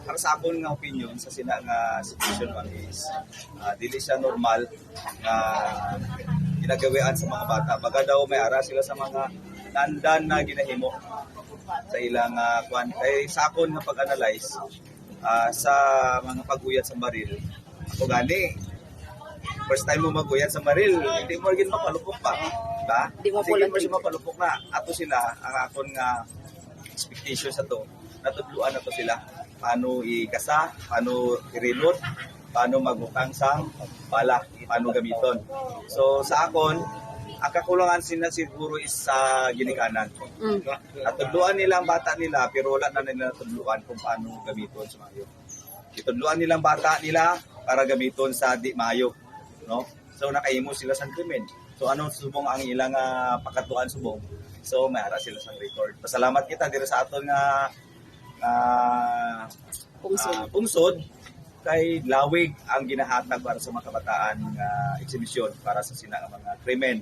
para sa akon nga opinion sa sina nga situation man is dili siya normal nga ginagawian sa mga bata. Baga daw may ara sila sa mga nandan na ginahimo sa ilang kwan. Kay sa akon nga pag-analyze sa mga pag-uyat sa baril, ako gani, first time mo mag-uyat sa baril, hindi mo rin mapalupok pa. Diba? Hindi mo siya mapalupok na. Ato sila, ang akon nga expectation sa to, natudluan na to sila. Paano ikasa, paano i-reload, paano maghutang sa bala, paano gamiton. So sa akon, ang kakulangan sila siguro is sa ginikanan. Natudluan nila ang bata nila, pero wala na nila natudluan kung paano gamiton sa mayo. Itudluan nila ang bata nila para gamiton sa di mayo. No? So nakaimo sila sa krimen. So ano subong ang ilang pakatuan subong. So may ara sila sa record. Pasalamat kita diri sa aton nga pungsod kay lawig ang ginahatag para sa mga kabataan nga exhibition para sa sina nga mga krimen.